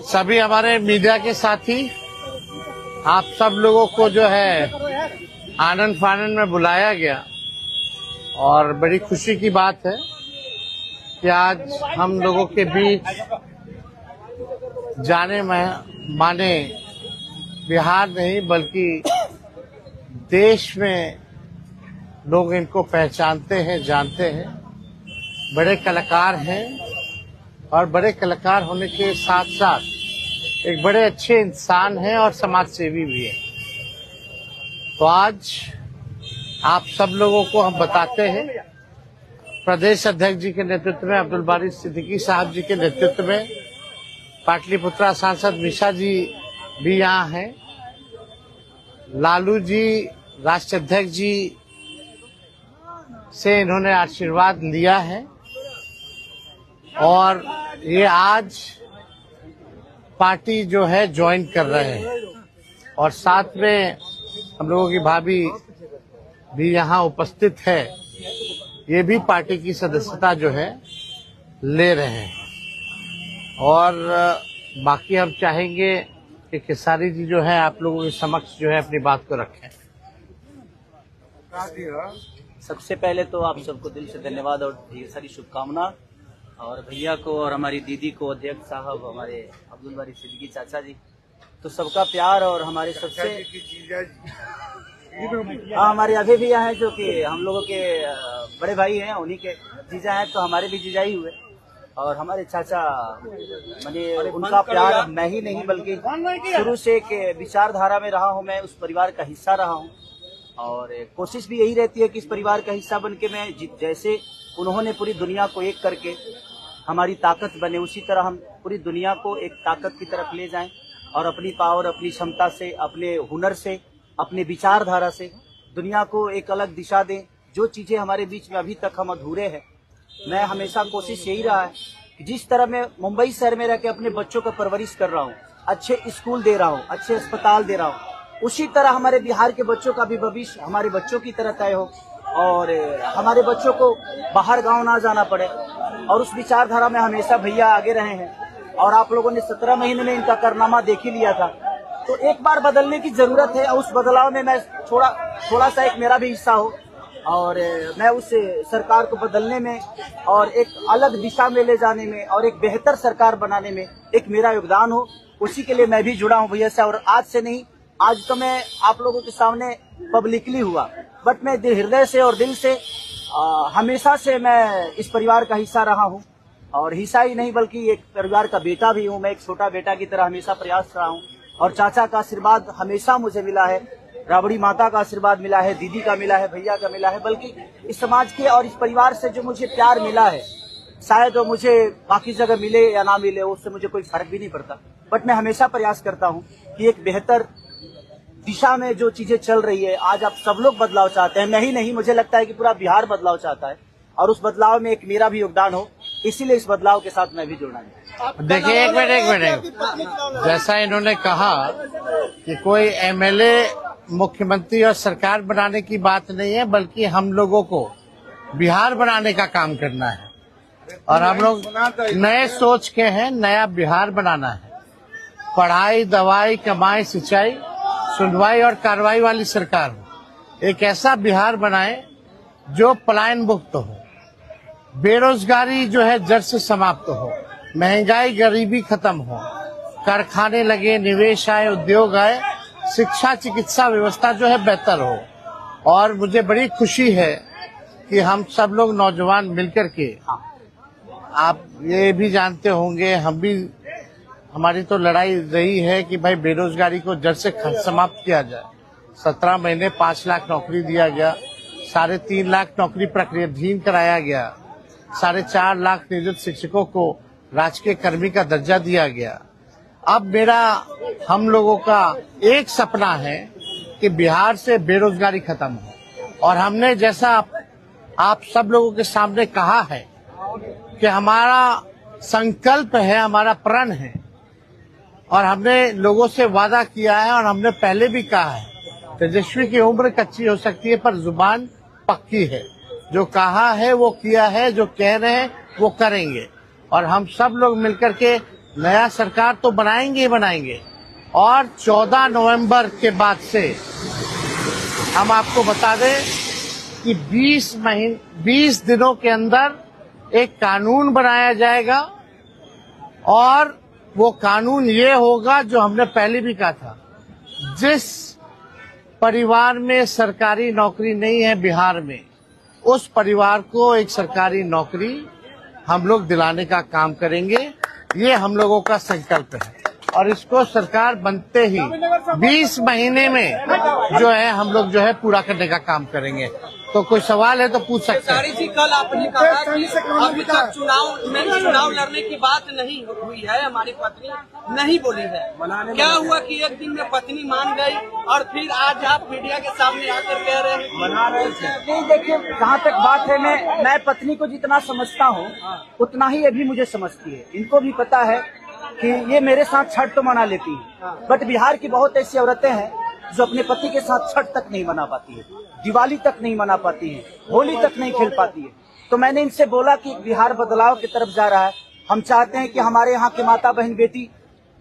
सभी हमारे मीडिया के साथी, आप सब लोगों को जो है आनंद फानंद में बुलाया गया और बड़ी खुशी की बात है कि आज हम लोगों के बीच जाने माने बिहार नहीं बल्कि देश में लोग इनको पहचानते हैं, जानते हैं। बड़े कलाकार हैं और बड़े कलाकार होने के साथ साथ एक बड़े अच्छे इंसान हैं और समाज सेवी भी हैं। तो आज आप सब लोगों को हम बताते हैं, प्रदेश अध्यक्ष जी के नेतृत्व में, अब्दुल बारी सिद्दीकी साहब जी के नेतृत्व में, पाटलिपुत्रा सांसद मिशा जी भी यहाँ हैं, लालू जी राष्ट्रीय अध्यक्ष जी से इन्होंने आशीर्वाद लिया है और ये आज पार्टी जो है ज्वाइन कर रहे हैं और साथ में हम लोगों की भाभी भी यहाँ उपस्थित है, ये भी पार्टी की सदस्यता जो है ले रहे हैं। और बाकी हम चाहेंगे कि खेसारी जी जो है आप लोगों के समक्ष जो है अपनी बात को रखें। सबसे पहले तो आप सबको दिल से धन्यवाद और ढेर सारी शुभकामना, और भैया को और हमारी दीदी को, अध्यक्ष साहब, हमारे अब्दुल बारी सिद्दीकी चाचा जी, तो सबका प्यार और हमारे सबसे हमारे अभी भी हैं जो कि हम लोगों के बड़े भाई हैं, उन्हीं के जीजा हैं, तो हमारे भी जीजा ही हुए। और हमारे चाचा मैंने उनका प्यार मैं ही नहीं बल्कि शुरू से एक विचारधारा में रहा हूँ, मैं उस परिवार का हिस्सा रहा हूँ और कोशिश भी यही रहती है कि इस परिवार का हिस्सा बन के मैं जैसे उन्होंने पूरी दुनिया को एक करके हमारी ताकत बने, उसी तरह हम पूरी दुनिया को एक ताकत की तरफ ले जाएं और अपनी पावर, अपनी क्षमता से, अपने हुनर से, अपने विचारधारा से दुनिया को एक अलग दिशा दें। जो चीजें हमारे बीच में अभी तक हम अधूरे हैं, मैं हमेशा कोशिश यही रहा है कि जिस तरह मैं मुंबई शहर में रह के अपने बच्चों का परवरिश कर रहा हूँ, अच्छे स्कूल दे रहा हूँ, अच्छे अस्पताल दे रहा हूँ, उसी तरह हमारे बिहार के बच्चों का भी भविष्य हमारे बच्चों की तरह तय हो और हमारे बच्चों को बाहर गांव ना जाना पड़े। और उस विचारधारा में हमेशा भैया आगे रहे हैं और आप लोगों ने 17 महीने में इनका कारनामा देख ही लिया था। तो एक बार बदलने की जरूरत है और उस बदलाव में मैं थोड़ा सा एक मेरा भी हिस्सा हो और मैं उस सरकार को बदलने में और एक अलग दिशा में ले जाने में और एक बेहतर सरकार बनाने में एक मेरा योगदान हो, उसी के लिए मैं भी जुड़ा हूँ भैया से। और आज से नहीं, आज तो मैं आप लोगों के सामने पब्लिकली हुआ, बट मैं हृदय से और दिल से हमेशा से मैं इस परिवार का हिस्सा रहा हूँ और हिस्सा ही नहीं बल्कि एक परिवार का बेटा भी हूँ। मैं एक छोटा बेटा की तरह हमेशा प्रयास रहा हूँ और चाचा का आशीर्वाद हमेशा मुझे मिला है, राबड़ी माता का आशीर्वाद मिला है, दीदी का मिला है, भैया का मिला है, बल्कि इस समाज के और इस परिवार से जो मुझे प्यार मिला है, शायद वो मुझे बाकी जगह मिले या ना मिले उससे मुझे कोई फर्क भी नहीं पड़ता। बट मैं हमेशा प्रयास करता हूँ कि एक बेहतर दिशा में जो चीजें चल रही है, आज आप सब लोग बदलाव चाहते हैं, मैं ही नहीं, मुझे लगता है कि पूरा बिहार बदलाव चाहता है और उस बदलाव में एक मेरा भी योगदान हो, इसीलिए इस बदलाव के साथ मैं भी जुड़ना है। देखिए एक मिनट, जैसा इन्होंने कहा कि कोई एमएलए मुख्यमंत्री और सरकार बनाने की बात नहीं है बल्कि हम लोगों को बिहार बनाने का काम करना है और हम लोग नए सोच के हैं, नया बिहार बनाना है। पढ़ाई, दवाई, कमाई, सिंचाई, सुनवाई और कार्रवाई वाली सरकार हो। एक ऐसा बिहार बनाए जो पलायन मुक्त हो, बेरोजगारी जो है जड़ से समाप्त हो, महंगाई गरीबी खत्म हो, कारखाने लगे, निवेश आए, उद्योग आए, शिक्षा चिकित्सा व्यवस्था जो है बेहतर हो। और मुझे बड़ी खुशी है कि हम सब लोग नौजवान मिलकर के, आप ये भी जानते होंगे, हम भी, हमारी तो लड़ाई रही है कि भाई बेरोजगारी को जड़ से समाप्त किया जाए। 17 महीने 5 लाख नौकरी दिया गया, 3.5 लाख नौकरी प्रक्रियाधीन कराया गया, 4.5 लाख नियोजित शिक्षकों को राजकीय कर्मी का दर्जा दिया गया। अब मेरा, हम लोगों का एक सपना है कि बिहार से बेरोजगारी खत्म हो और हमने जैसा आप सब लोगों के सामने कहा है कि हमारा संकल्प है, हमारा प्रण है और हमने लोगों से वादा किया है और हमने पहले भी कहा है, तेजस्वी की उम्र कच्ची हो सकती है पर जुबान पक्की है। जो कहा है वो किया है, जो कह रहे हैं वो करेंगे और हम सब लोग मिलकर के नया सरकार तो बनाएंगे ही बनाएंगे। और 14 नवंबर के बाद से हम आपको बता दें कि 20 दिनों के अंदर एक कानून बनाया जाएगा और वो कानून ये होगा जो हमने पहले भी कहा था, जिस परिवार में सरकारी नौकरी नहीं है बिहार में, उस परिवार को एक सरकारी नौकरी हम लोग दिलाने का काम करेंगे। ये हम लोगों का संकल्प है और इसको सरकार बनते ही 20 महीने में जो है हम लोग जो है पूरा करने का काम करेंगे। तो कोई सवाल है तो पूछ सकते हैं। जी, कल आपने कहा कि अभी तक चुनाव लड़ने की बात नहीं हुई है, हमारी पत्नी नहीं बोली है। क्या हुआ कि एक दिन में पत्नी मान गई और फिर आज आप मीडिया के सामने आकर कह रहे हैं मना रहे हैं? देखिए, जहाँ तक बात है, मैं पत्नी को जितना समझता हूँ उतना ही ये भी मुझे समझती है। इनको भी पता है कि ये मेरे साथ छठ तो मना लेती है, बट बिहार की बहुत ऐसी औरतें हैं जो अपने पति के साथ छठ तक नहीं मना पाती है, दिवाली तक नहीं मना पाती है, होली तक नहीं खेल पाती है। तो मैंने इनसे बोला कि बिहार बदलाव की तरफ जा रहा है। हम चाहते हैं कि हमारे यहाँ के माता बहन बेटी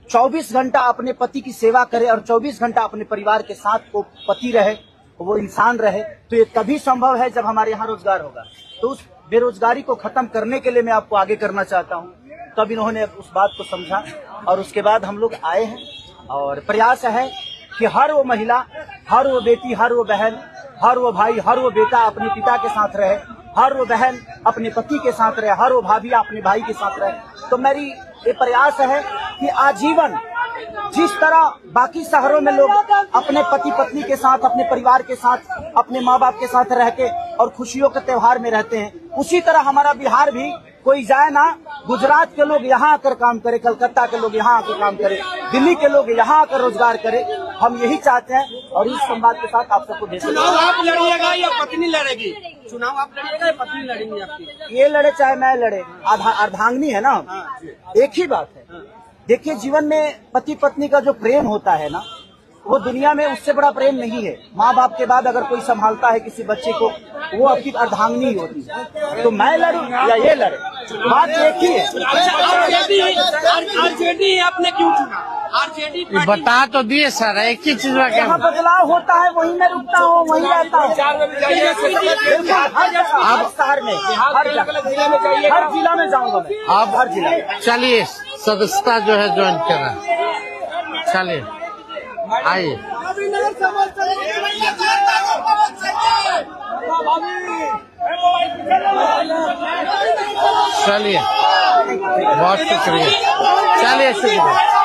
24 घंटा अपने पति की सेवा करे और 24 घंटा अपने परिवार के साथ वो पति रहे, वो इंसान रहे। तो ये तभी संभव है जब हमारे यहाँ रोजगार होगा। तो उस बेरोजगारी को खत्म करने के लिए मैं आपको आगे करना चाहता हूँ। तब इन्होंने उस बात को समझा और उसके बाद हम लोग आए हैं और प्रयास है कि हर वो महिला, हर वो बेटी, हर वो बहन, हर वो भाई, हर वो बेटा अपने पिता के साथ रहे, हर वो बहन अपने पति के साथ रहे, हर वो भाभी अपने भाई के साथ रहे। तो मेरी ये प्रयास है कि आजीवन जिस तरह बाकी शहरों में लोग अपने पति पत्नी के साथ, अपने परिवार के साथ, अपने माँ बाप के साथ रह के और खुशियों के त्योहार में रहते हैं, उसी तरह हमारा बिहार भी कोई जाए ना, गुजरात के लोग यहाँ आकर काम करे, कलकत्ता के लोग यहाँ आकर काम करे, दिल्ली के लोग यहाँ आकर रोजगार करे। हम यही चाहते हैं और इस संवाद के साथ आप सबको भेज। चुनाव आप लड़िएगा या पत्नी लड़ेगी? चुनाव आप लड़िएगा या पत्नी लड़ेंगी आपकी? ये लड़े चाहे मैं लड़े, अर्धांगिनी है ना, एक ही बात है। देखिए, जीवन में पति पत्नी का जो प्रेम होता है ना, वो दुनिया में उससे बड़ा प्रेम नहीं है। माँ बाप के बाद अगर कोई संभालता है किसी बच्चे को, वो आपकी अर्धांगिनी ही होती है। तो मैं लड़ूं या ये लड़े, बात एक ही है। आरजेडी आपने क्यों चुना? आरजेडी बता तो दिए सर, एक ही चीज में जहाँ बदलाव होता है वहीं मैं रुकता हूँ, वहीं रहता हूँ। अब शहर में हर जिला में जाऊंगा मैं। आप हर जिला। चलिए, सदस्यता जो है ज्वाइन करना, चलिए आइए। चलिए, बहुत शुक्रिया। चलिए, शुक्रिया।